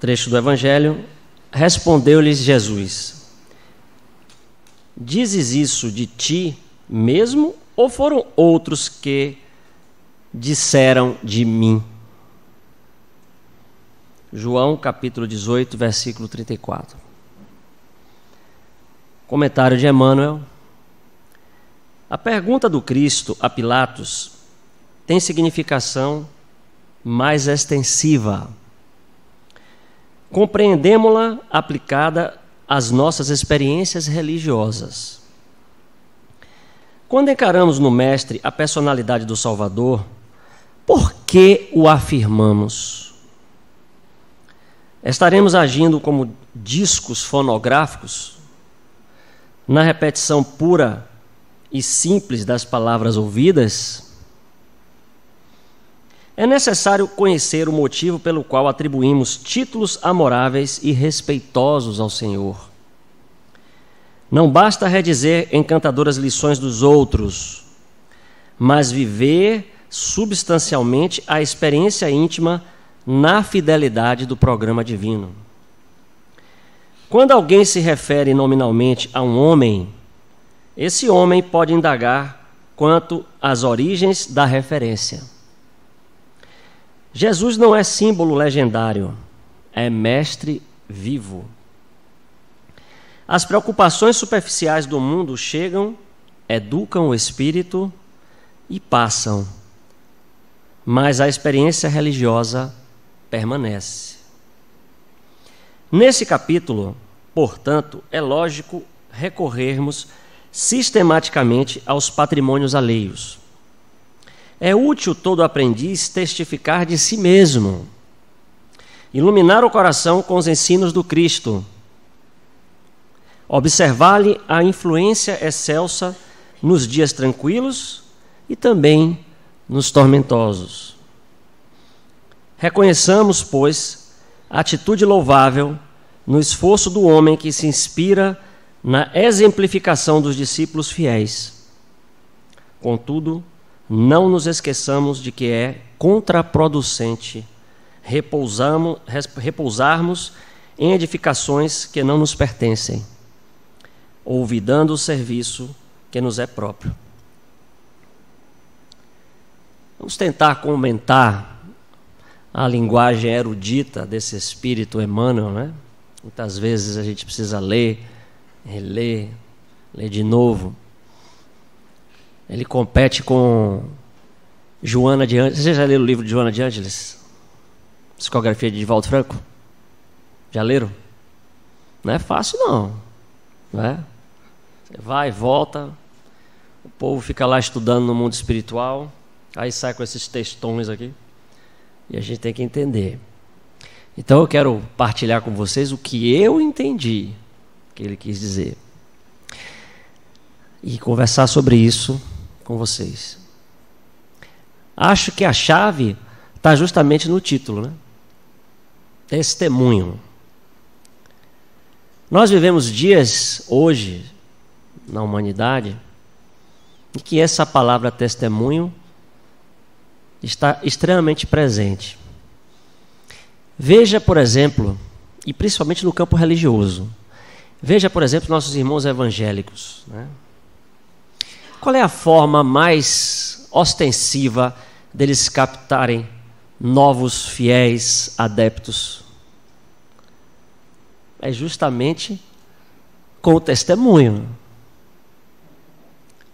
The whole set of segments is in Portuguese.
trecho do Evangelho, respondeu-lhes Jesus: dizes isso de ti mesmo, ou foram outros que disseram de mim? João capítulo 18, versículo 34. Comentário de Emmanuel. A pergunta do Cristo a Pilatos tem significação mais extensiva. Compreendemos-la aplicada às nossas experiências religiosas. Quando encaramos no Mestre a personalidade do Salvador, por que o afirmamos? Estaremos agindo como discos fonográficos, na repetição pura e simples das palavras ouvidas? É necessário conhecer o motivo pelo qual atribuímos títulos amoráveis e respeitosos ao Senhor. Não basta redizer encantadoras lições dos outros, mas viver substancialmente a experiência íntima na fidelidade do programa divino. Quando alguém se refere nominalmente a um homem, esse homem pode indagar quanto às origens da referência. Jesus não é símbolo legendário, é mestre vivo. As preocupações superficiais do mundo chegam, educam o espírito e passam, mas a experiência religiosa permanece. Nesse capítulo, portanto, é lógico recorrermos sistematicamente aos patrimônios alheios. É útil todo aprendiz testificar de si mesmo, iluminar o coração com os ensinos do Cristo, observar-lhe a influência excelsa nos dias tranquilos e também nos tormentosos. Reconheçamos, pois, a atitude louvável no esforço do homem que se inspira na exemplificação dos discípulos fiéis. Contudo, não nos esqueçamos de que é contraproducente repousarmos em edificações que não nos pertencem, olvidando o serviço que nos é próprio. Vamos tentar comentar a linguagem erudita desse espírito Emmanuel, né? Muitas vezes a gente precisa ler, reler, ler de novo. Ele compete com Joana de Ângeles. Vocês já leram o livro de Joana de Ângeles? Psicografia de Divaldo Franco? Já leram? Não é fácil não, né? Você vai e volta, o povo fica lá estudando no mundo espiritual, aí sai com esses textões aqui, e a gente tem que entender. Então eu quero partilhar com vocês o que eu entendi que ele quis dizer, e conversar sobre isso com vocês. Acho que a chave está justamente no título, né? Testemunho. Nós vivemos dias hoje na humanidade em que essa palavra testemunho está extremamente presente. Veja, por exemplo, e principalmente no campo religioso, veja, por exemplo, nossos irmãos evangélicos, né? Qual é a forma mais ostensiva deles captarem novos fiéis adeptos? É justamente com o testemunho.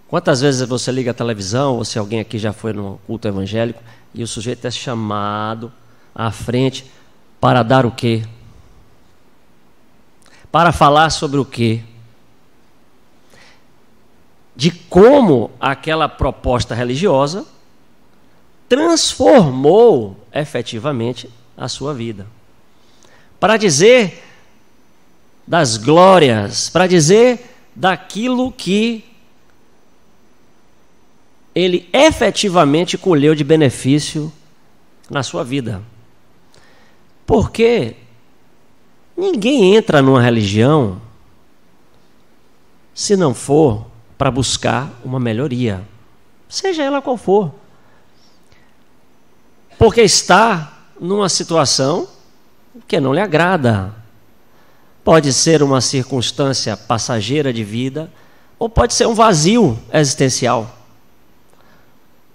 Quantas vezes você liga a televisão, ou se alguém aqui já foi no culto evangélico, e o sujeito é chamado à frente para dar o quê? Para falar sobre o quê? De como aquela proposta religiosa transformou efetivamente a sua vida. Para dizer das glórias, para dizer daquilo que ele efetivamente colheu de benefício na sua vida. Porque ninguém entra numa religião se não for para buscar uma melhoria, seja ela qual for. Porque está numa situação que não lhe agrada. Pode ser uma circunstância passageira de vida, ou pode ser um vazio existencial.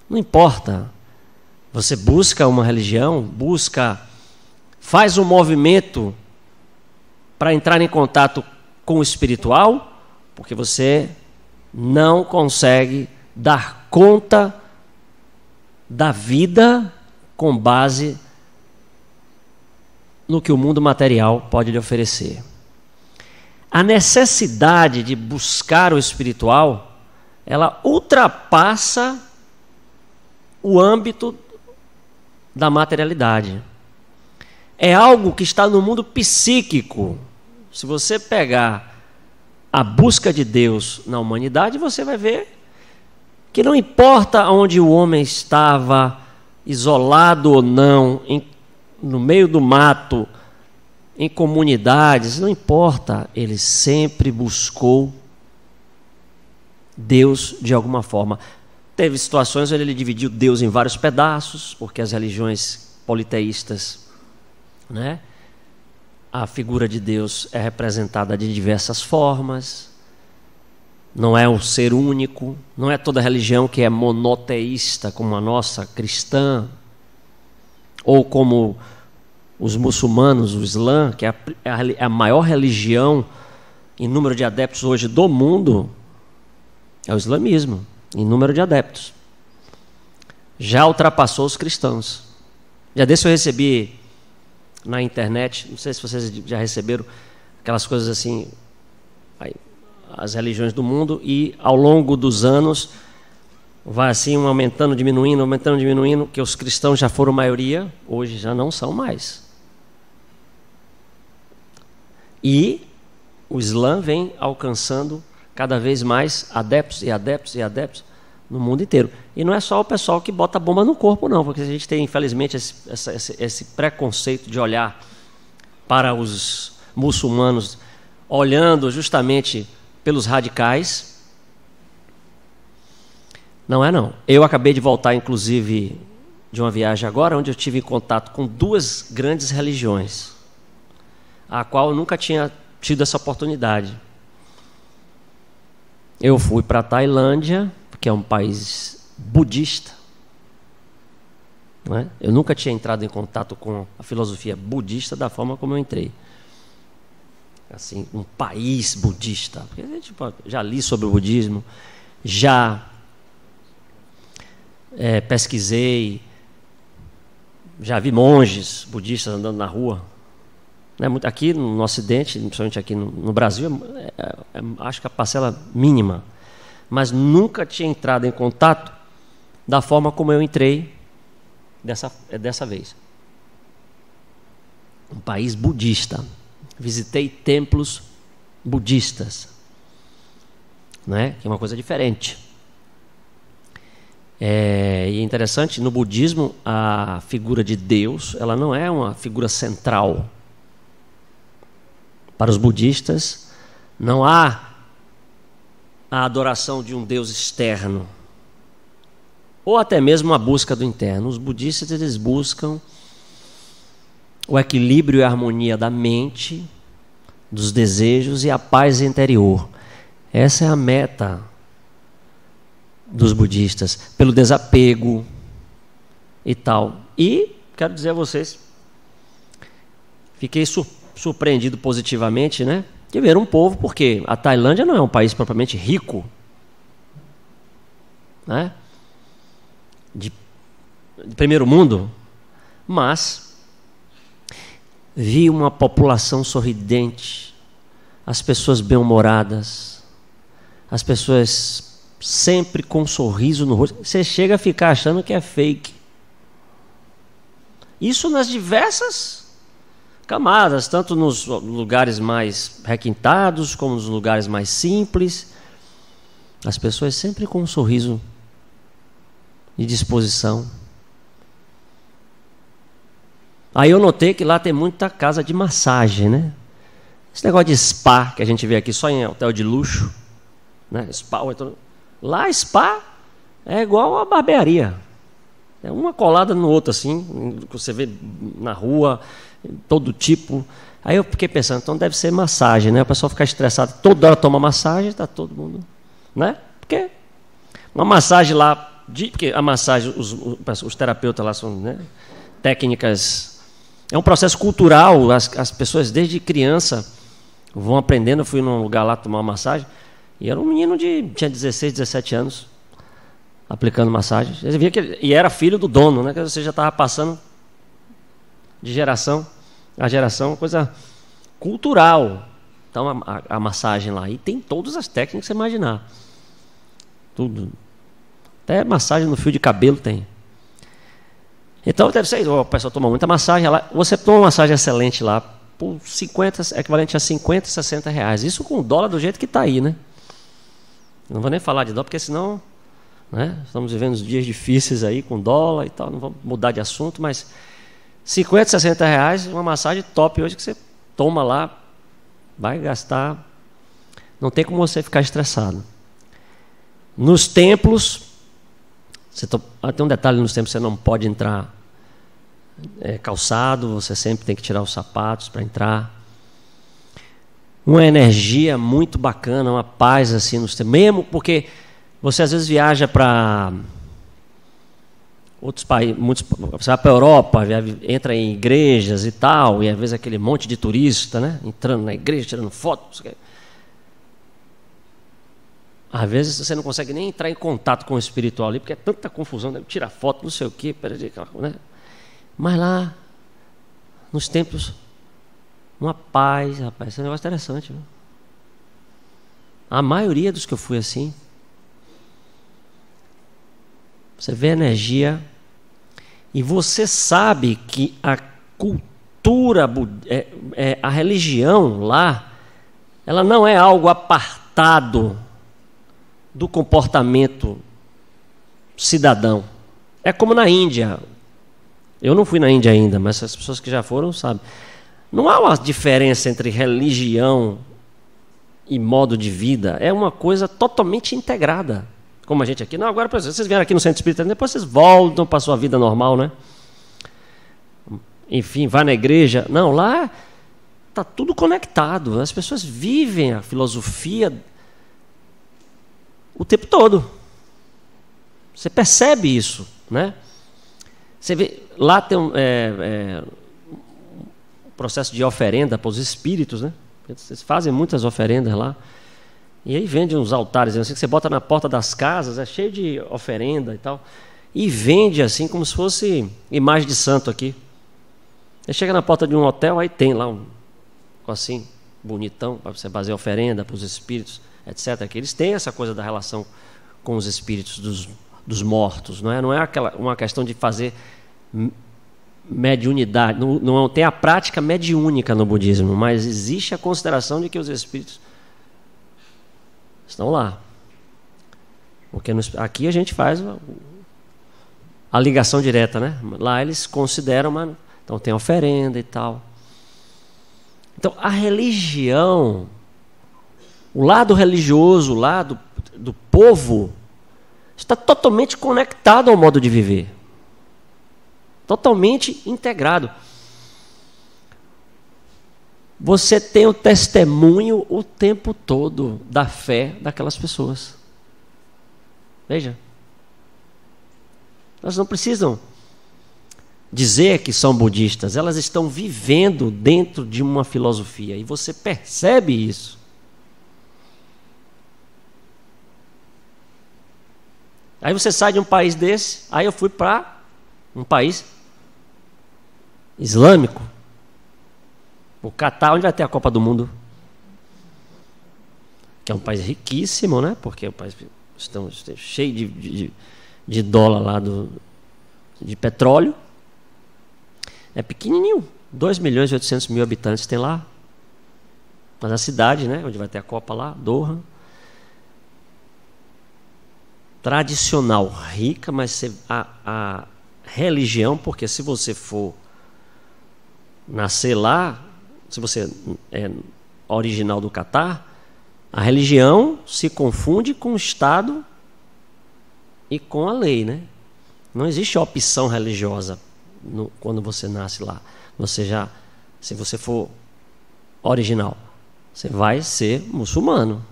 Não importa. Você busca uma religião, faz um movimento para entrar em contato com o espiritual, porque você não consegue dar conta da vida com base no que o mundo material pode lhe oferecer. A necessidade de buscar o espiritual, ela ultrapassa o âmbito da materialidade. É algo que está no mundo psíquico. Se você pegar a busca de Deus na humanidade, você vai ver que não importa onde o homem estava, isolado ou não, no meio do mato, em comunidades, não importa, ele sempre buscou Deus de alguma forma. Teve situações onde ele dividiu Deus em vários pedaços, porque as religiões politeístas, né, a figura de Deus é representada de diversas formas, não é um ser único, não é toda religião que é monoteísta, como a nossa cristã, ou como os muçulmanos, o Islã, que é a maior religião em número de adeptos hoje do mundo, é o islamismo, em número de adeptos. Já ultrapassou os cristãos. Já desse eu recebi na internet, não sei se vocês já receberam aquelas coisas assim, as religiões do mundo, e ao longo dos anos vai assim aumentando, diminuindo, que os cristãos já foram maioria, hoje já não são mais. E o Islã vem alcançando cada vez mais adeptos e adeptos e adeptos no mundo inteiro. E não é só o pessoal que bota bomba no corpo, não, porque a gente tem, infelizmente, esse preconceito de olhar para os muçulmanos, olhando justamente pelos radicais. Não é, não. Eu acabei de voltar, inclusive, de uma viagem agora, onde eu tive contato com duas grandes religiões, a qual eu nunca tinha tido essa oportunidade. Eu fui para a Tailândia, que é um país budista, não é? Eu nunca tinha entrado em contato com a filosofia budista da forma como eu entrei. Assim, um país budista. Porque, tipo, já li sobre o budismo, já pesquisei, já vi monges budistas andando na rua. Aqui no Ocidente, principalmente aqui no Brasil, acho que a parcela mínima. Mas nunca tinha entrado em contato da forma como eu entrei dessa vez. Um país budista. Visitei templos budistas, né? Que é uma coisa diferente. E é interessante, no budismo, a figura de Deus, ela não é uma figura central. Para os budistas, não há a adoração de um Deus externo, ou até mesmo a busca do interno. Os budistas, eles buscam o equilíbrio e a harmonia da mente, dos desejos e a paz interior. Essa é a meta dos budistas, pelo desapego e tal. E quero dizer a vocês, fiquei surpreendido positivamente, né, de ver um povo, porque a Tailândia não é um país propriamente rico, né, de primeiro mundo, mas vi uma população sorridente, as pessoas bem-humoradas, as pessoas sempre com um sorriso no rosto. Você chega a ficar achando que é fake. Isso nas diversas camadas, tanto nos lugares mais requintados, como nos lugares mais simples. As pessoas sempre com um sorriso de disposição. Aí eu notei que lá tem muita casa de massagem, né? Esse negócio de spa, que a gente vê aqui só em hotel de luxo, né? Spa, lá spa é igual a barbearia. É uma colada no outro, assim, que você vê na rua, todo tipo. Aí eu fiquei pensando, então deve ser massagem, né? O pessoal fica estressado, toda hora toma massagem, está todo mundo, né? Porque uma massagem lá, porque a massagem, os terapeutas lá são, né, técnicas, é um processo cultural, as pessoas desde criança vão aprendendo. Eu fui num lugar lá tomar uma massagem, e era um menino tinha 16, 17 anos, aplicando massagem. Você via e era filho do dono, né? Que você já estava passando de geração a geração, coisa cultural. Então a massagem lá, e tem todas as técnicas que você imaginar. Tudo. Até massagem no fio de cabelo tem. Então deve ser, o pessoal toma muita massagem lá. Você toma uma massagem excelente lá, por 50, equivalente a 50, 60 reais. Isso com o dólar do jeito que está aí, né? Não vou nem falar de dólar, porque senão, né, estamos vivendo dias difíceis aí com dólar e tal, não vamos mudar de assunto, mas 50, 60 reais, uma massagem top hoje que você toma lá, vai gastar, não tem como você ficar estressado. Nos templos, tem um detalhe, nos templos você não pode entrar calçado, você sempre tem que tirar os sapatos para entrar. Uma energia muito bacana, uma paz assim nos templos, mesmo porque você às vezes viaja para outros países, você vai para a Europa, entra em igrejas e tal, e às vezes aquele monte de turista, né, entrando na igreja, tirando fotos. Às vezes você não consegue nem entrar em contato com o espiritual ali, porque é tanta confusão, né? Tira foto, não sei o quê, né? Mas lá, nos templos, uma paz, rapaz, esse é um negócio interessante. Viu? A maioria dos que eu fui assim, você vê energia, e você sabe que a cultura, a religião lá, ela não é algo apartado do comportamento cidadão. É como na Índia. Eu não fui na Índia ainda, mas as pessoas que já foram sabem. Não há uma diferença entre religião e modo de vida. É uma coisa totalmente integrada. Como a gente aqui. Não, agora, por exemplo, vocês vieram aqui no Centro Espírita, depois vocês voltam para a sua vida normal, né? Enfim, vai na igreja. Não, lá está tudo conectado. As pessoas vivem a filosofia o tempo todo. Você percebe isso, né? Você vê, lá tem um processo de oferenda para os espíritos, né? Vocês fazem muitas oferendas lá. E aí vende uns altares assim, que você bota na porta das casas, é cheio de oferenda e tal. E vende assim como se fosse imagem de santo aqui. Você chega na porta de um hotel, aí tem lá um assim, bonitão, para você fazer oferenda para os espíritos, etc. Que eles têm essa coisa da relação com os espíritos dos mortos, não é? Não é uma questão de fazer mediunidade, não tem a prática mediúnica no budismo, mas existe a consideração de que os espíritos estão lá. Porque aqui a gente faz a ligação direta, né? Lá eles consideram, mano, então tem oferenda e tal. Então a religião, o lado religioso, o lado do povo, está totalmente conectado ao modo de viver. Totalmente integrado. Você tem o testemunho o tempo todo da fé daquelas pessoas. Veja. Elas não precisam dizer que são budistas. Elas estão vivendo dentro de uma filosofia. E você percebe isso. Aí você sai de um país desse. Aí eu fui para um país islâmico. O Catar, onde vai ter a Copa do Mundo? Que é um país riquíssimo, né? Porque o país está cheio de dólar lá de petróleo. É pequenininho. 2.800.000 habitantes tem lá. Mas a cidade, né? Onde vai ter a Copa lá, Doha. Tradicional, rica, mas a religião, porque se você for nascer lá, se você é original do Catar, a religião se confunde com o Estado e com a lei, né? Não existe opção religiosa quando você nasce lá. Você já se você for original, você vai ser muçulmano.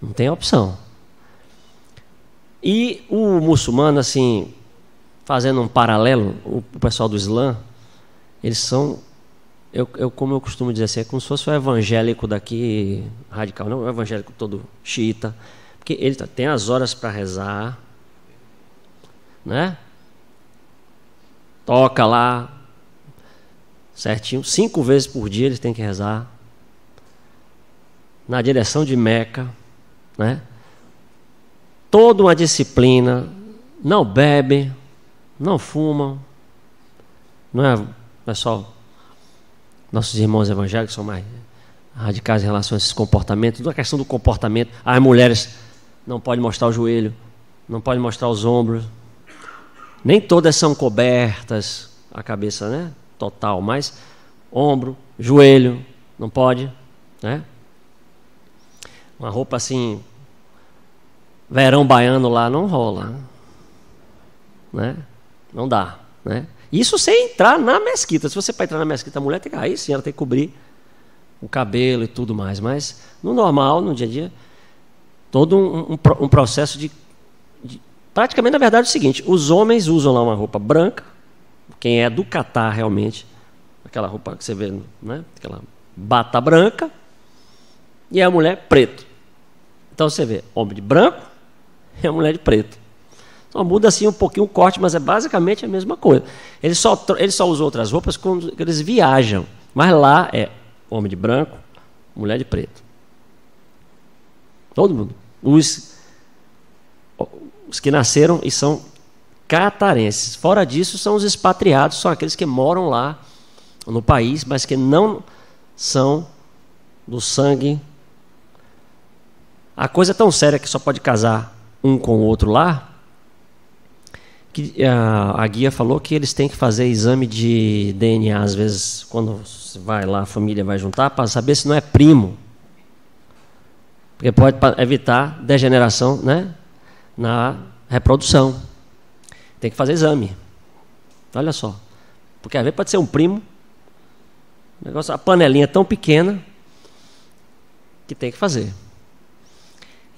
Não tem opção. E o muçulmano, assim, fazendo um paralelo, o pessoal do Islã, eles são, como eu costumo dizer assim, é como se fosse o evangélico daqui radical, não o evangélico todo xiita, porque ele tem as horas para rezar, né? Toca lá certinho, 5 vezes por dia eles têm que rezar na direção de Meca, né? Toda uma disciplina, não bebe, não fumam, não é só nossos irmãos evangélicos são mais radicais em relação a esses comportamentos, toda a questão do comportamento. As mulheres não podem mostrar o joelho, não podem mostrar os ombros, nem todas são cobertas, a cabeça, né? Total, mas ombro, joelho, não pode, né? Uma roupa assim, verão baiano lá não rola, né? Não dá, né? Isso sem entrar na mesquita. Se você para entrar na mesquita, a mulher tem que, aí sim, ela tem que cobrir o cabelo e tudo mais. Mas no normal, no dia a dia, todo um processo de praticamente, na verdade, é o seguinte: os homens usam lá uma roupa branca, quem é do Catar realmente, aquela roupa que você vê, né? Aquela bata branca, e a mulher preto. Então você vê homem de branco e a mulher de preto. Só muda assim um pouquinho o corte, mas é basicamente a mesma coisa. Ele só usam outras roupas quando eles viajam. Mas lá é homem de branco, mulher de preto. Todo mundo. Os que nasceram e são catarenses. Fora disso, são os expatriados, são aqueles que moram lá no país, mas que não são do sangue. A coisa é tão séria que só pode casar um com o outro lá, que a guia falou que eles têm que fazer exame de DNA, às vezes, quando você vai lá, a família vai juntar, para saber se não é primo. Porque pode evitar degeneração, né, na reprodução. Tem que fazer exame. Olha só. Porque às vezes pode ser um primo, a panelinha é tão pequena que tem que fazer.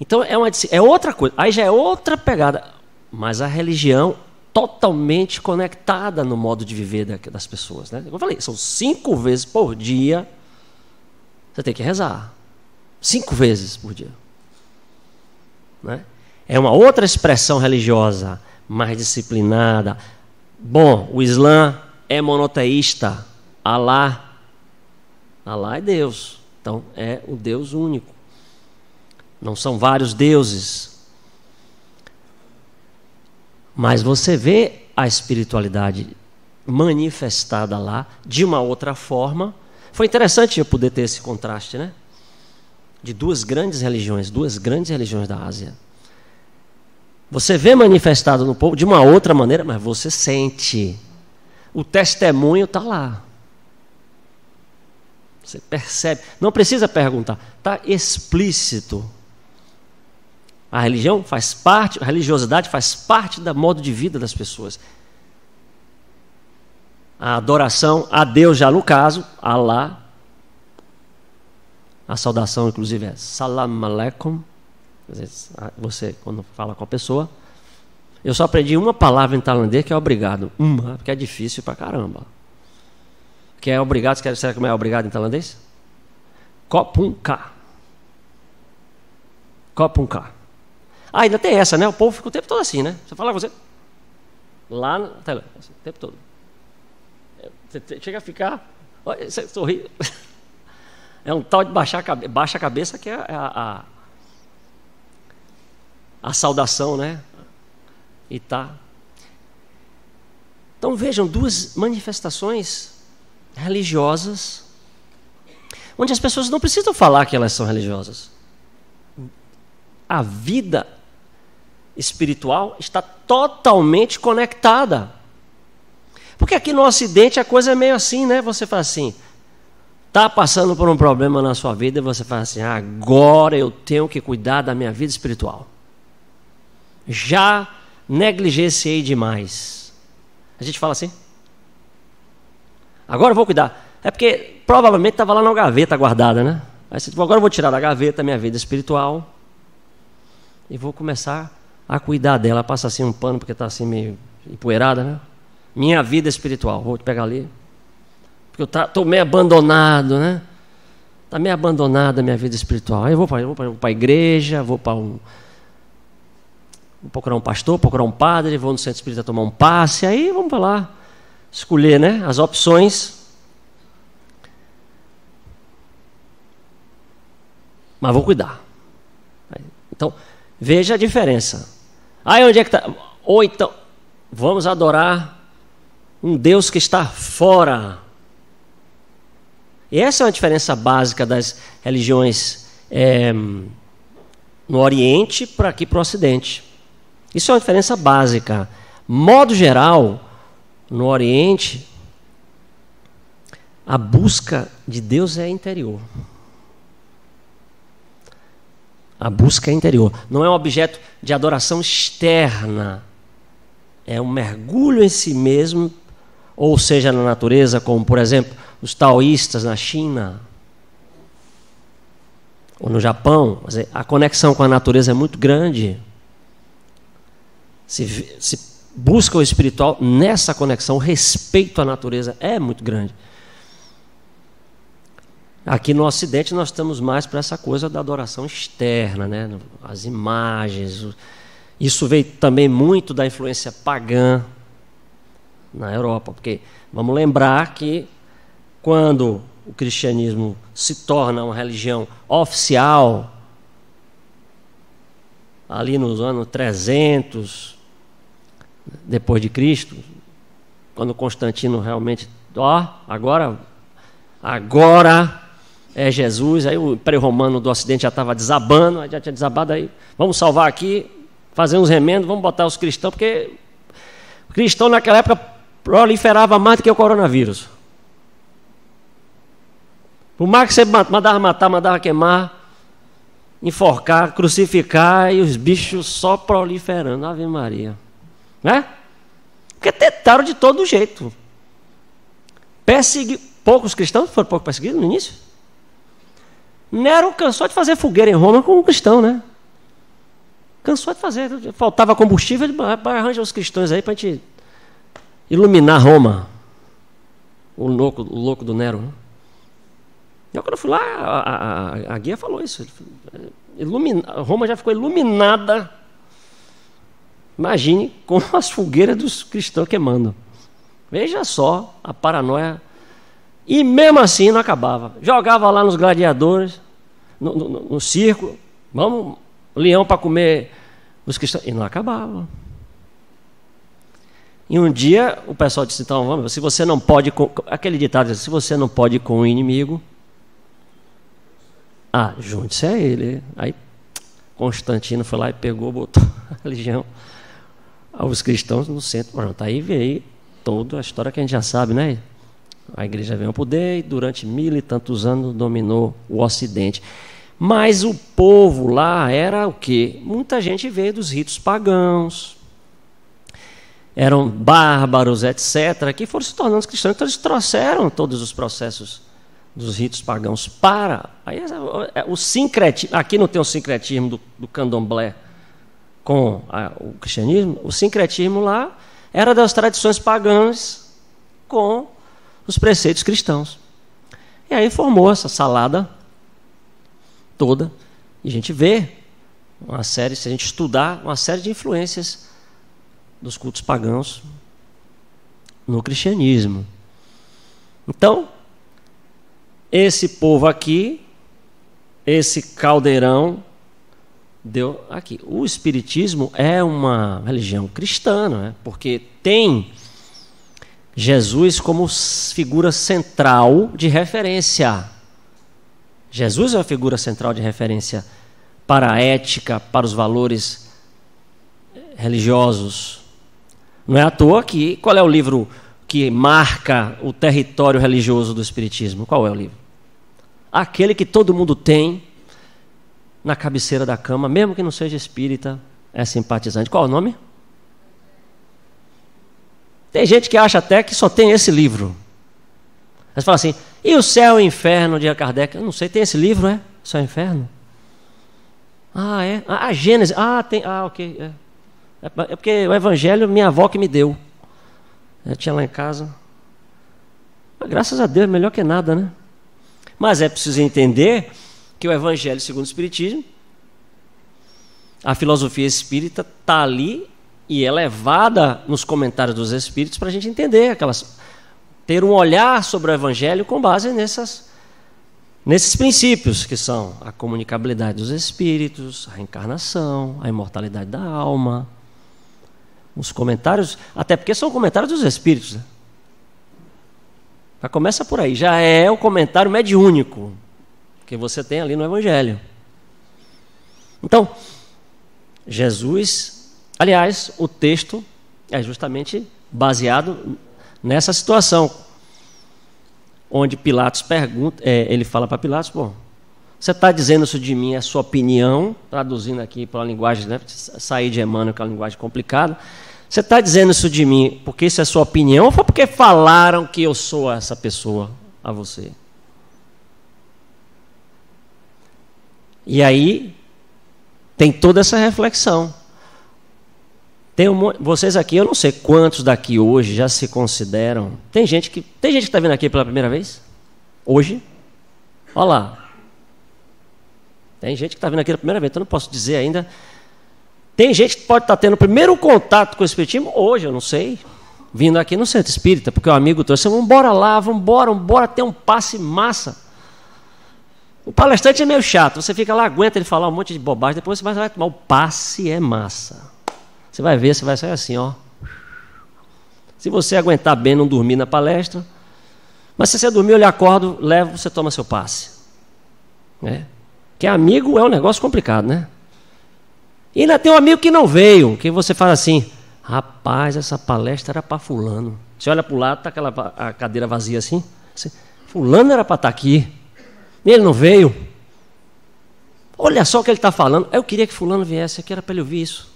Então é outra coisa. Aí já é outra pegada. Mas a religião totalmente conectada no modo de viver das pessoas, né? Como eu falei, são 5 vezes por dia você tem que rezar. 5 vezes por dia, né? É uma outra expressão religiosa, mais disciplinada. Bom, o Islã é monoteísta. Alá é Deus. Então é o Deus único. Não são vários deuses. Mas você vê a espiritualidade manifestada lá de uma outra forma. Foi interessante eu poder ter esse contraste, né? De duas grandes religiões da Ásia. Você vê manifestado no povo de uma outra maneira, mas você sente. O testemunho está lá. Você percebe. Não precisa perguntar. Está explícito. A religião faz parte, a religiosidade faz parte do modo de vida das pessoas. A adoração a Deus, já no caso, Alá. A saudação, inclusive, é Salam Aleikum. Você, quando fala com a pessoa. Eu só aprendi uma palavra em tailandês que é obrigado. Porque é difícil pra caramba. Que é obrigado, será que é obrigado em tailandês? Kopunka. Kopunka. Ah, ainda tem essa, né? O povo fica o tempo todo assim, né? Você fala com você. Lá na Tailândia, assim, o tempo todo. Você chega a ficar. Olha, você sorri. É um tal de baixa a cabeça que é a saudação, né? E tá. Então vejam, duas manifestações religiosas, onde as pessoas não precisam falar que elas são religiosas. A vida espiritual está totalmente conectada. Porque aqui no Ocidente a coisa é meio assim, né? Você fala assim, está passando por um problema na sua vida e você fala assim, agora eu tenho que cuidar da minha vida espiritual. Já negligenciei demais. A gente fala assim. Agora eu vou cuidar. É porque provavelmente estava lá na gaveta guardada, né? Aí você agora eu vou tirar da gaveta a minha vida espiritual e vou começar a cuidar dela. Passa assim um pano porque está assim meio empoeirada, né? Minha vida espiritual. Vou te pegar ali. Porque eu estou meio abandonado, né? Está meio abandonada a minha vida espiritual. Aí eu vou para a igreja, vou procurar um pastor, procurar um padre, vou no centro espírita tomar um passe. Aí vamos para lá escolher, né, as opções. Mas vou cuidar. Então, veja a diferença. Aí onde é que está? Ou então, vamos adorar um Deus que está fora. E essa é uma diferença básica das religiões no Oriente para aqui para o Ocidente. Isso é uma diferença básica. Modo geral, no Oriente, a busca de Deus é interior. A busca é interior. Não é um objeto de adoração externa. É um mergulho em si mesmo, ou seja, na natureza, como, por exemplo, os taoístas na China ou no Japão. A conexão com a natureza é muito grande. Se busca o espiritual nessa conexão, o respeito à natureza é muito grande. Aqui no Ocidente nós estamos mais para essa coisa da adoração externa, né? As imagens. Isso veio também muito da influência pagã na Europa, porque vamos lembrar que quando o cristianismo se torna uma religião oficial, ali nos anos 300 depois de Cristo, quando Constantino realmente, agora é Jesus, aí o Império Romano do Ocidente já estava desabando, já tinha desabado, aí vamos salvar aqui, fazer uns remendos, vamos botar os cristãos, porque o cristão naquela época proliferava mais do que o coronavírus. Por mais que você mandava matar, mandava queimar, enforcar, crucificar, e os bichos só proliferando. Ave Maria. Né? Porque tentaram de todo jeito. Poucos cristãos foram pouco perseguidos no início. Nero cansou de fazer fogueira em Roma com um cristão, né? Cansou de fazer. Faltava combustível, ele arranja os cristãos aí para a gente iluminar Roma. O louco do Nero, né? Eu, quando eu fui lá, a guia falou isso. Roma já ficou iluminada. Imagine com as fogueiras dos cristãos queimando. Veja só a paranoia. E mesmo assim não acabava. Jogava lá nos gladiadores, no circo. Vamos, leão para comer os cristãos. E não acabava. E um dia o pessoal disse, então, vamos, se você não pode... Aquele ditado, se você não pode ir com o inimigo... junte-se a ele. Aí Constantino foi lá e pegou, botou a religião, os cristãos no centro. Pronto, aí veio toda a história que a gente já sabe, né? A igreja veio ao poder e durante 1000 e tantos anos dominou o Ocidente. Mas o povo lá era o quê? Muita gente veio dos ritos pagãos, eram bárbaros, etc., que foram se tornando cristãos. Então eles trouxeram todos os processos dos ritos pagãos para... Aí, o sincretismo, aqui não tem o sincretismo do candomblé com o cristianismo. O sincretismo lá era das tradições pagãs com os preceitos cristãos. E aí formou essa salada toda. E a gente vê uma série, se a gente estudar, uma série de influências dos cultos pagãos no cristianismo. Então, esse povo aqui, esse caldeirão, deu aqui. O espiritismo é uma religião cristã, não é? Porque tem Jesus como figura central de referência. Jesus é a figura central de referência para a ética, para os valores religiosos. Não é à toa que... Qual é o livro que marca o território religioso do espiritismo? Qual é o livro? Aquele que todo mundo tem na cabeceira da cama, mesmo que não seja espírita, é simpatizante. Qual é o nome? Tem gente que acha até que só tem esse livro. Aí você fala assim, e o céu e o inferno de Kardec? Eu não sei, tem esse livro, é? Céu e inferno? Ah, é? Ah, Gênesis. Ah, tem. Ah, ok. É porque o evangelho, minha avó que me deu. Eu tinha lá em casa. Mas, graças a Deus, melhor que nada, né? Mas é preciso entender que o evangelho segundo o Espiritismo, a filosofia espírita está ali e é levada nos comentários dos espíritos para a gente entender, ter um olhar sobre o evangelho com base nesses princípios, que são a comunicabilidade dos espíritos, a reencarnação, a imortalidade da alma. Os comentários, até porque são comentários dos espíritos, né? Já começa por aí, já é o comentário mediúnico que você tem ali no evangelho. Então, Jesus, aliás, o texto é justamente baseado nessa situação, onde Pilatos pergunta, ele fala para Pilatos, bom, você está dizendo isso de mim, é a sua opinião, traduzindo aqui para a linguagem, né, sair de Emmanuel, que é uma linguagem complicada, você está dizendo isso de mim porque isso é a sua opinião ou foi porque falaram que eu sou essa pessoa a você? E aí tem toda essa reflexão. Vocês aqui, eu não sei quantos daqui hoje já se consideram. Tem gente que está vindo aqui pela primeira vez? Hoje? Olha lá. Tem gente que está vindo aqui pela primeira vez, então eu não posso dizer ainda. Tem gente que pode estar tendo o primeiro contato com o espiritismo hoje, eu não sei, vindo aqui no centro espírita, porque o amigo trouxe, vamos embora lá, vamos embora ter um passe massa. O palestrante é meio chato, você fica lá, aguenta ele falar um monte de bobagem, depois você vai tomar o passe é massa. Você vai ver, você vai sair assim, ó. Se você aguentar bem, não dormir na palestra, mas se você dormir, eu lhe acordo, levo, você toma seu passe. Né? Porque amigo é um negócio complicado, né? E ainda tem um amigo que não veio, que você fala assim, rapaz, essa palestra era para fulano. Você olha para o lado, está a cadeira vazia assim, fulano era para estar aqui, e ele não veio. Olha só o que ele está falando, eu queria que fulano viesse aqui, era para ele ouvir isso.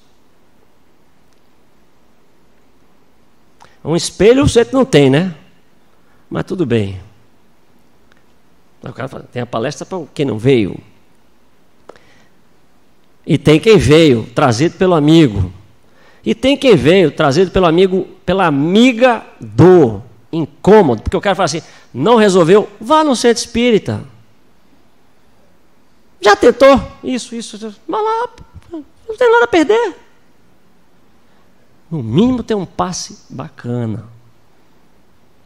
Um espelho você não tem, né? Mas tudo bem. O cara fala, tem a palestra para quem não veio. E tem quem veio, trazido pelo amigo. E tem quem veio, trazido pelo amigo, pela amiga do incômodo. Porque o cara fala assim, não resolveu, vá no centro espírita. Já tentou? Isso. Vai lá, não tem nada a perder. No mínimo tem um passe bacana.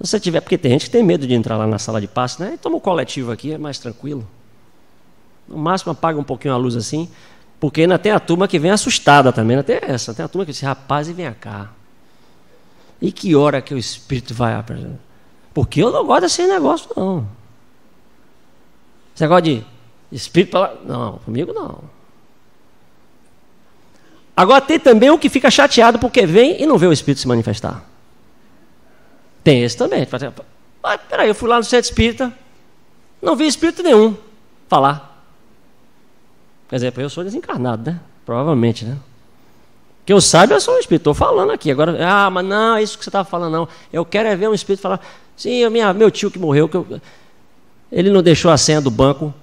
Se você tiver, porque tem gente que tem medo de entrar lá na sala de passe, né? Toma um coletivo aqui, é mais tranquilo. No máximo apaga um pouquinho a luz assim. Porque ainda tem a turma que vem assustada também, ainda tem essa. Tem a turma que diz, rapaz, e vem cá. E que hora que o espírito vai apresentar? Porque eu não gosto desse negócio, não. Esse negócio de espírito para lá, não, comigo não. Agora tem também o que fica chateado porque vem e não vê o espírito se manifestar. Tem esse também. Ah, peraí, eu fui lá no centro espírita, não vi espírito nenhum falar. Quer dizer, eu sou desencarnado, né? Provavelmente, né? Que eu saiba, eu sou um espírito. Estou falando aqui. Agora, mas não, é isso que você estava falando, não. Eu quero é ver um espírito falar. Sim, meu tio que morreu, ele não deixou a senha do banco.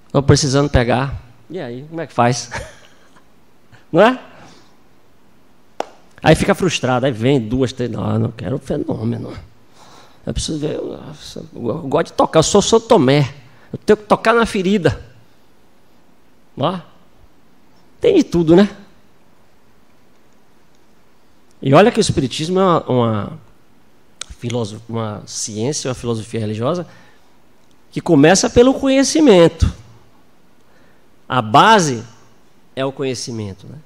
Estou precisando pegar. E aí, como é que faz? Não é? Aí fica frustrado. Aí vem 2, 3. Não quero o fenômeno. Eu preciso ver. Eu gosto de tocar. Eu sou São Tomé. Eu tenho que tocar na ferida. Ó, tem de tudo, né? E olha que o Espiritismo é uma ciência, uma filosofia religiosa que começa pelo conhecimento. A base é o conhecimento, né?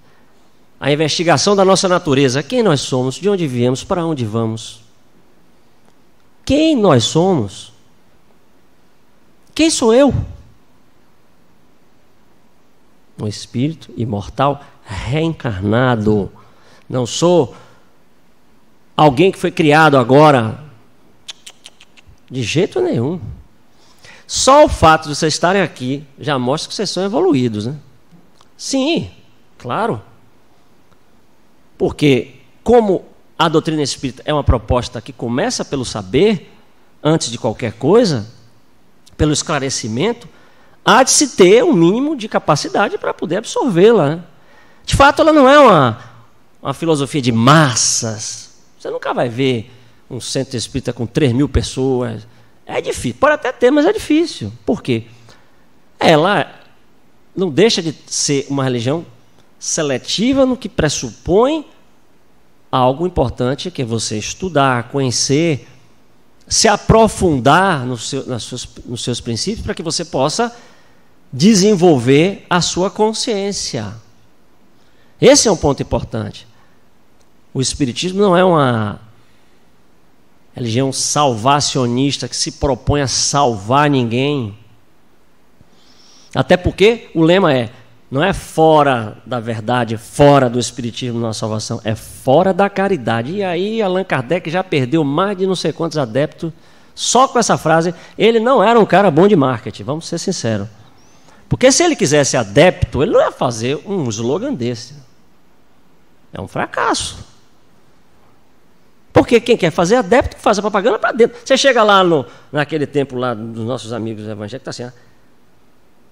A investigação da nossa natureza. Quem nós somos, de onde viemos, para onde vamos. Quem nós somos? Quem sou eu? Um espírito imortal reencarnado. Não sou alguém que foi criado agora. De jeito nenhum. Só o fato de vocês estarem aqui já mostra que vocês são evoluídos, né? Sim, claro. Porque como a doutrina espírita é uma proposta que começa pelo saber, antes de qualquer coisa, pelo esclarecimento, há de se ter um mínimo de capacidade para poder absorvê-la, né? De fato, ela não é uma filosofia de massas. Você nunca vai ver um centro espírita com 3.000 pessoas. É difícil. Pode até ter, mas é difícil. Por quê? Ela não deixa de ser uma religião seletiva no que pressupõe algo importante, que é você estudar, conhecer, se aprofundar nos seus princípios, para que você possa desenvolver a sua consciência. Esse é um ponto importante. O Espiritismo não é uma religião salvacionista que se propõe a salvar ninguém. Até porque o lema não é fora da verdade, fora do Espiritismo na salvação, é fora da caridade. E aí Allan Kardec já perdeu mais de não sei quantos adeptos só com essa frase. Ele não era um cara bom de marketing, vamos ser sinceros. Porque se ele quisesse adepto, ele não ia fazer um slogan desse. É um fracasso. Porque quem quer fazer adepto faz a propaganda para dentro. Você chega lá naquele tempo lá dos nossos amigos evangélicos, está assim,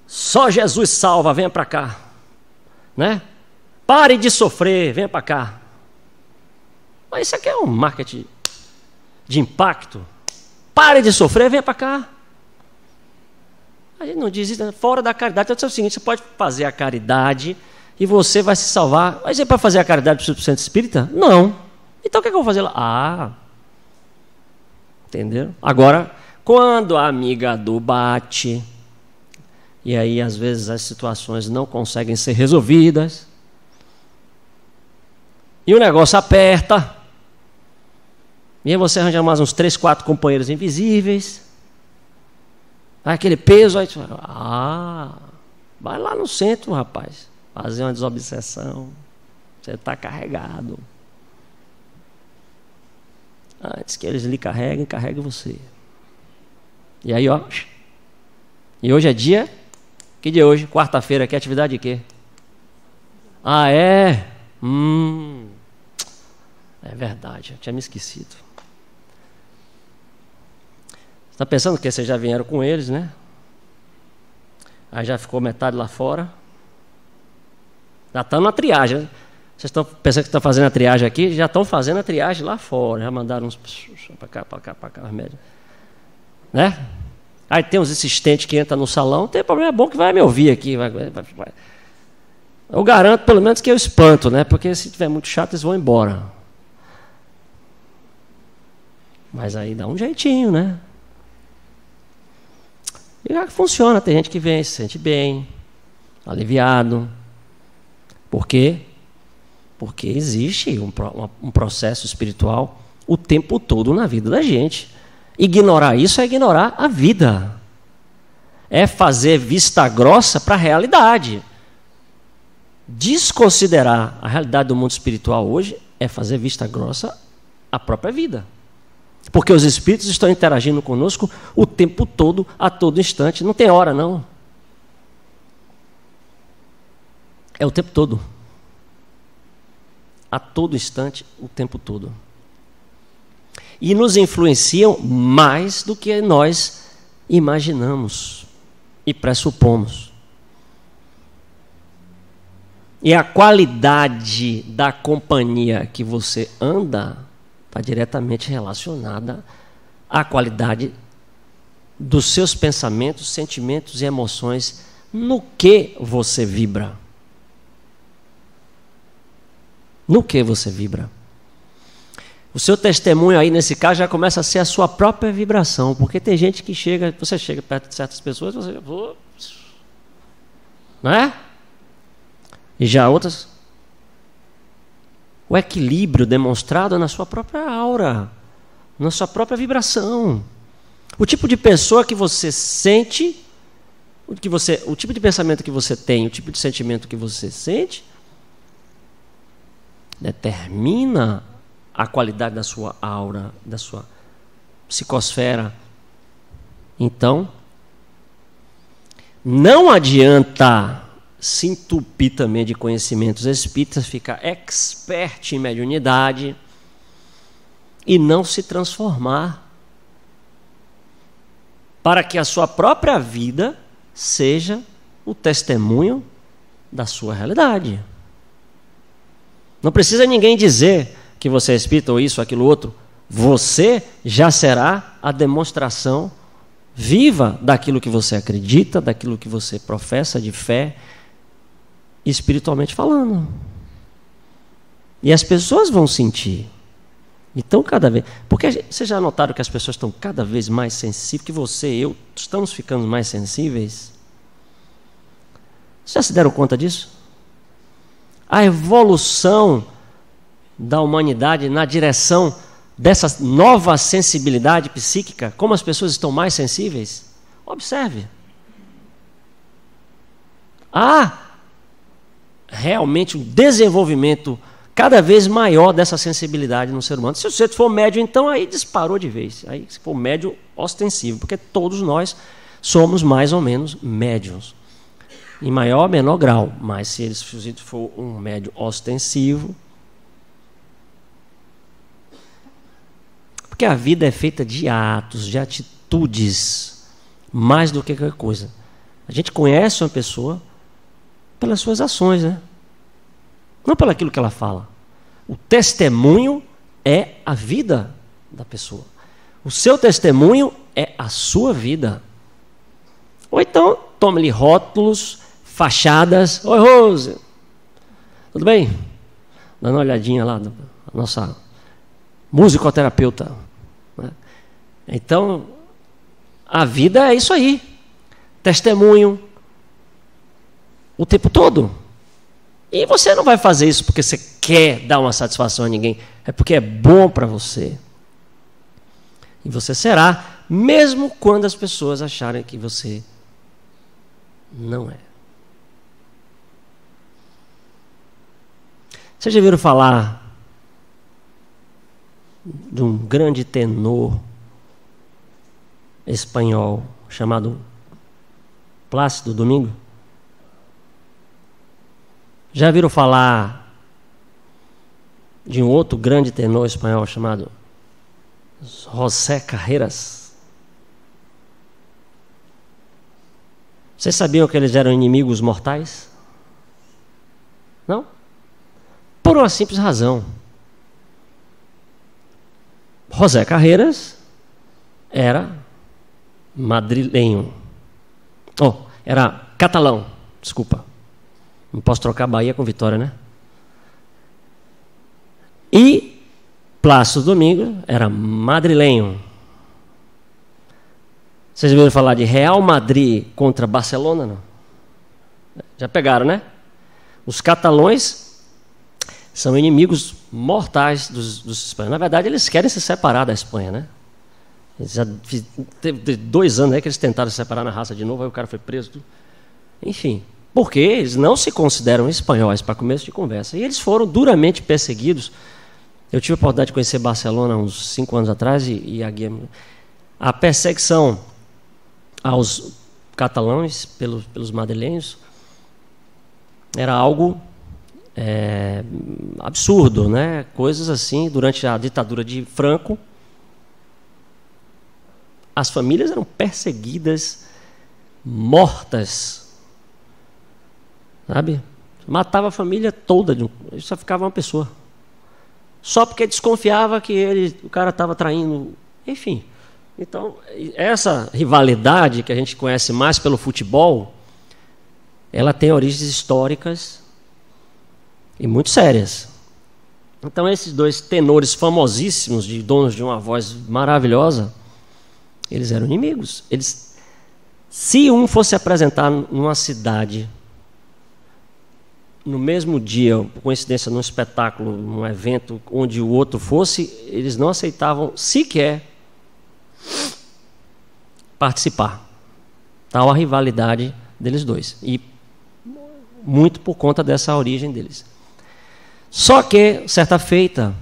só Jesus salva, venha para cá. Né? Pare de sofrer, venha para cá. Mas isso aqui é um marketing de impacto. Pare de sofrer, venha para cá. A gente não diz isso, fora da caridade. Então é o seguinte, você pode fazer a caridade e você vai se salvar. Mas você pode fazer a caridade para o centro espírita? Não. Então o que eu vou fazer lá? Entendeu? Agora, quando a amiga do bate, e aí às vezes as situações não conseguem ser resolvidas, e o negócio aperta, e aí você arranja mais uns 3, 4 companheiros invisíveis, aí aquele peso, aí tu fala, vai lá no centro, rapaz, fazer uma desobsessão, você está carregado. Antes que eles lhe carreguem, carregue você. E aí, ó. E hoje é dia? Que dia é hoje? Quarta-feira, que atividade de quê? Ah, é? É verdade, eu tinha me esquecido. Você está pensando que vocês já vieram com eles, né? Aí já ficou metade lá fora. Já estão na triagem, né? Vocês estão pensando que estão fazendo a triagem aqui? Já estão fazendo a triagem lá fora. Já mandaram uns para cá, para cá, para cá, remédio. Né? Aí tem uns assistentes que entram no salão. Não tem problema, é bom que vai me ouvir aqui. Vai. Eu garanto, pelo menos, que eu espanto, né? Porque se tiver muito chato, eles vão embora. Mas aí dá um jeitinho, né? E já funciona. Tem gente que vem, se sente bem, aliviado. Por quê? Porque existe um processo espiritual o tempo todo na vida da gente. Ignorar isso é ignorar a vida. É fazer vista grossa para a realidade. Desconsiderar a realidade do mundo espiritual hoje é fazer vista grossa à própria vida. Porque os espíritos estão interagindo conosco o tempo todo, a todo instante. Não tem hora, não. É o tempo todo. A todo instante, o tempo todo. E nos influenciam mais do que nós imaginamos e pressupomos. E a qualidade da companhia que você anda está diretamente relacionada à qualidade dos seus pensamentos, sentimentos e emoções, no que você vibra. No que você vibra? O seu testemunho aí, nesse caso, já começa a ser a sua própria vibração, porque tem gente que chega, você chega perto de certas pessoas, você já... Não é? E já outras... O equilíbrio demonstrado na sua própria aura, na sua própria vibração. O tipo de pessoa que você sente, o tipo de pensamento que você tem, o tipo de sentimento que você sente, determina a qualidade da sua aura, da sua psicosfera. Então, não adianta se entupir também de conhecimentos espíritas, ficar expert em mediunidade, e não se transformar, para que a sua própria vida seja o testemunho da sua realidade. Não precisa ninguém dizer que você é espírita ou isso, aquilo, outro. Você já será a demonstração viva daquilo que você acredita, daquilo que você professa de fé, espiritualmente falando. E as pessoas vão sentir. Então, cada vez... Porque vocês já notaram que as pessoas estão cada vez mais sensíveis, que você e eu estamos ficando mais sensíveis? Vocês já se deram conta disso? A evolução da humanidade na direção dessa nova sensibilidade psíquica, como as pessoas estão mais sensíveis? Observe. Há realmente um desenvolvimento cada vez maior dessa sensibilidade no ser humano. Se você for médio, então aí disparou de vez. Aí se for médio ostensivo, porque todos nós somos mais ou menos médios. Em maior ou menor grau. Mas se ele for um médio ostensivo... Porque a vida é feita de atos, de atitudes, mais do que qualquer coisa. A gente conhece uma pessoa pelas suas ações, né? Não pelo aquilo que ela fala. O testemunho é a vida da pessoa. O seu testemunho é a sua vida. Ou então, tome-lhe rótulos, fachadas. Oi, Rose. Tudo bem? Dando uma olhadinha lá, a nossa musicoterapeuta. Então, a vida é isso aí. Testemunho o tempo todo. E você não vai fazer isso porque você quer dar uma satisfação a ninguém. É porque é bom para você. E você será, mesmo quando as pessoas acharem que você não é. Vocês já viram falar de um grande tenor espanhol chamado Plácido Domingo? Já viram falar de um outro grande tenor espanhol chamado José Carreras? Vocês sabiam que eles eram inimigos mortais? Não? Por uma simples razão. José Carreras era madrilenho. Era catalão, desculpa. Não posso trocar Bahia com Vitória, né? E Plácido Domingo era madrilenho. Vocês ouviram falar de Real Madrid contra Barcelona, não? Já pegaram, né? Os catalões são inimigos mortais dos espanhóis. Na verdade, eles querem se separar da Espanha, né? Já teve 2 anos aí que eles tentaram se separar na raça de novo, aí o cara foi preso. Tudo. Enfim, porque eles não se consideram espanhóis, para começo de conversa. E eles foram duramente perseguidos. Eu tive a oportunidade de conhecer Barcelona uns 5 anos atrás e a perseguição aos catalães pelos madrilenhos era algo absurdo, né? Coisas assim, durante a ditadura de Franco, as famílias eram perseguidas, mortas, sabe? Matava a família toda, só ficava uma pessoa. Só porque desconfiava que o cara estava traindo, enfim. Então, essa rivalidade que a gente conhece mais pelo futebol, ela tem origens históricas e muito sérias. Então, esses 2 tenores famosíssimos, donos de uma voz maravilhosa, eles eram inimigos. Se um fosse apresentar numa cidade, no mesmo dia, por coincidência, num espetáculo, num evento onde o outro fosse, eles não aceitavam sequer participar. Tal a rivalidade deles 2. E muito por conta dessa origem deles. Só que, certa feita,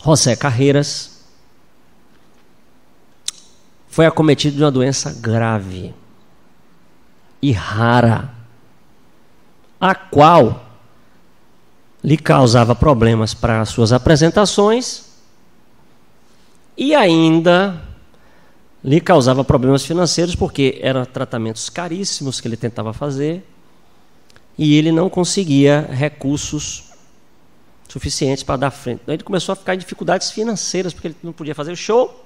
José Carreras foi acometido de uma doença grave e rara, a qual lhe causava problemas para as suas apresentações E ainda lhe causava problemas financeiros, porque eram tratamentos caríssimos que ele tentava fazer, e ele não conseguia recursos suficientes para dar frente. Então ele começou a ficar em dificuldades financeiras, porque ele não podia fazer show,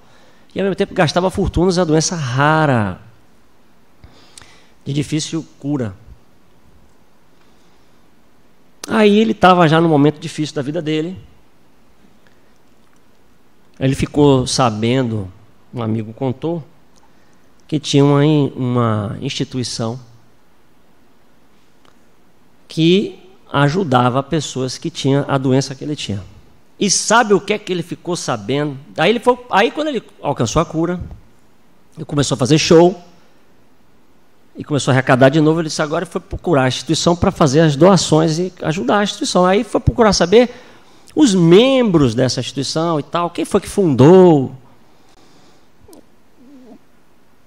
e ao mesmo tempo gastava fortunas, a doença rara, de difícil cura. Aí ele estava já num momento difícil da vida dele. Ele ficou sabendo, um amigo contou, que tinha uma instituição que ajudava pessoas que tinham a doença que ele tinha. E sabe o que é que ele ficou sabendo? Aí quando ele alcançou a cura, ele começou a fazer show, e começou a arrecadar de novo. Ele disse, agora foi procurar a instituição para fazer as doações e ajudar a instituição. Aí foi procurar saber os membros dessa instituição e tal, quem foi que fundou.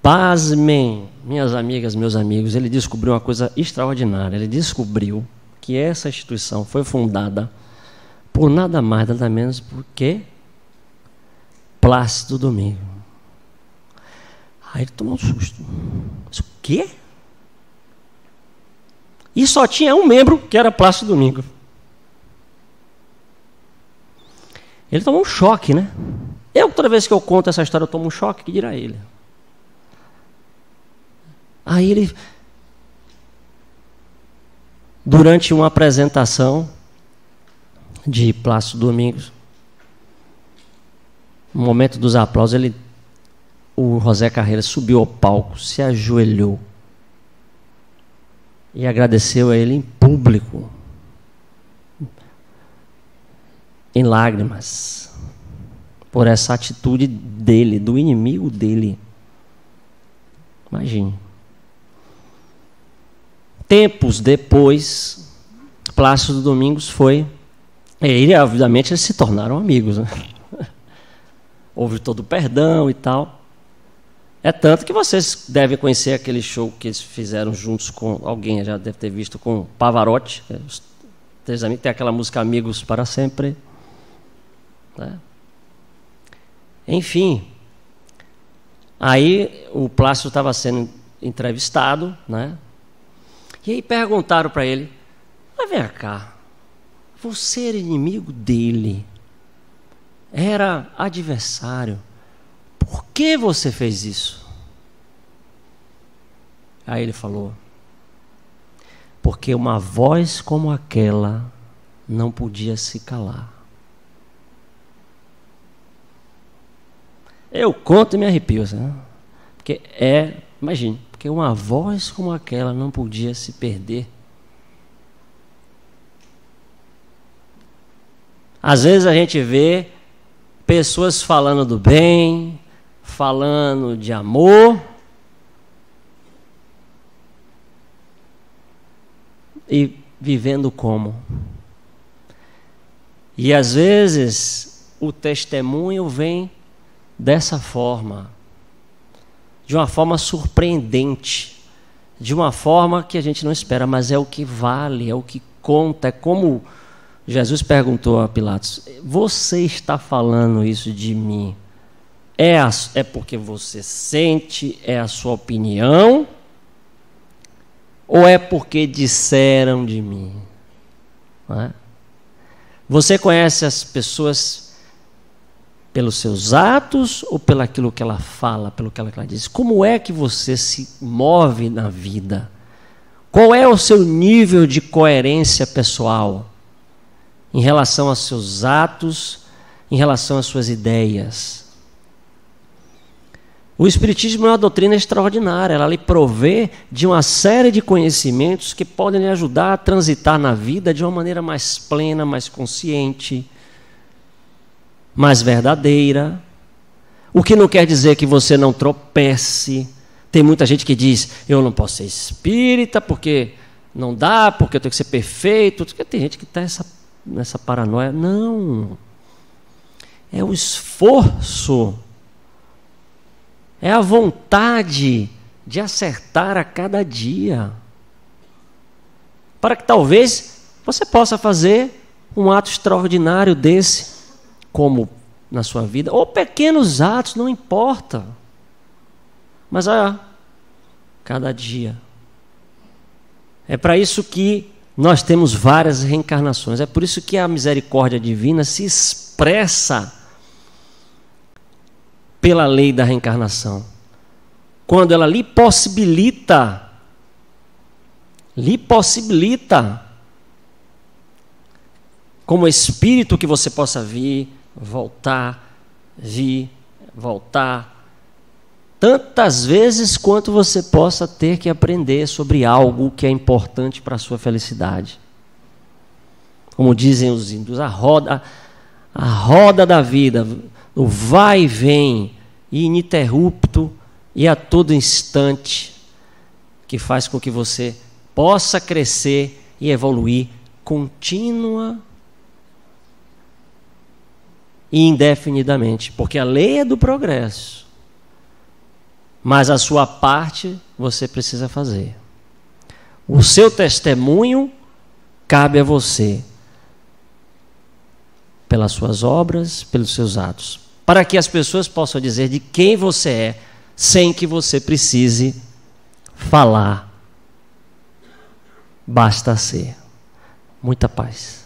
Pasmem, minhas amigas, meus amigos, ele descobriu uma coisa extraordinária. Ele descobriu que essa instituição foi fundada por nada mais, nada menos por que Plácido Domingo. Aí ele tomou um susto. Mas o quê? E só tinha um membro, que era Plácido Domingo. Ele tomou um choque, né? Toda vez que eu conto essa história, eu tomo um choque, que dirá ele? Aí ele, durante uma apresentação de Plácido Domingos, no momento dos aplausos, o José Carreira subiu ao palco, se ajoelhou e agradeceu a ele em público, em lágrimas, por essa atitude dele, do inimigo dele. Imagine. Tempos depois, Plácido Domingos foi... obviamente, eles se tornaram amigos, né? Houve todo o perdão e tal. É tanto que vocês devem conhecer aquele show que eles fizeram juntos com alguém, já deve ter visto, com Pavarotti. Os três amigos, tem aquela música Amigos para Sempre. Né? Enfim, aí o Plácido estava sendo entrevistado, né? E aí perguntaram para ele, mas vem cá, você era inimigo dele, era adversário, por que você fez isso? Aí ele falou, porque uma voz como aquela não podia se calar. Eu conto e me arrepio, né? Porque imagine, porque uma voz como aquela não podia se perder. Às vezes a gente vê pessoas falando do bem, falando de amor, e vivendo como? E às vezes o testemunho vem dessa forma, de uma forma surpreendente, de uma forma que a gente não espera, mas é o que vale, é o que conta. É como Jesus perguntou a Pilatos, você está falando isso de mim? É porque você sente, é a sua opinião, ou é porque disseram de mim? Não é? Você conhece as pessoas pelos seus atos ou pelo aquilo que ela fala, pelo que ela diz? Como é que você se move na vida? Qual é o seu nível de coerência pessoal em relação aos seus atos, em relação às suas ideias? O Espiritismo é uma doutrina extraordinária, ela lhe provê de uma série de conhecimentos que podem lhe ajudar a transitar na vida de uma maneira mais plena, mais consciente, mais verdadeira. O que não quer dizer que você não tropece. Tem muita gente que diz, eu não posso ser espírita porque não dá, porque eu tenho que ser perfeito. Tem gente que está nessa paranoia. Não. É o esforço, é a vontade de acertar a cada dia, para que talvez você possa fazer um ato extraordinário desse, como na sua vida, ou pequenos atos, não importa. Mas cada dia. É para isso que nós temos várias reencarnações. É por isso que a misericórdia divina se expressa pela lei da reencarnação. Quando ela lhe possibilita, como espírito, que você possa vir, voltar, tantas vezes quanto você possa ter que aprender sobre algo que é importante para a sua felicidade. Como dizem os índios, a roda da vida, o vai e vem, ininterrupto e a todo instante, que faz com que você possa crescer e evoluir contínua e indefinidamente, porque a lei é do progresso, mas a sua parte você precisa fazer. O seu testemunho cabe a você, pelas suas obras, pelos seus atos, para que as pessoas possam dizer de quem você é, sem que você precise falar. Basta ser. Muita paz.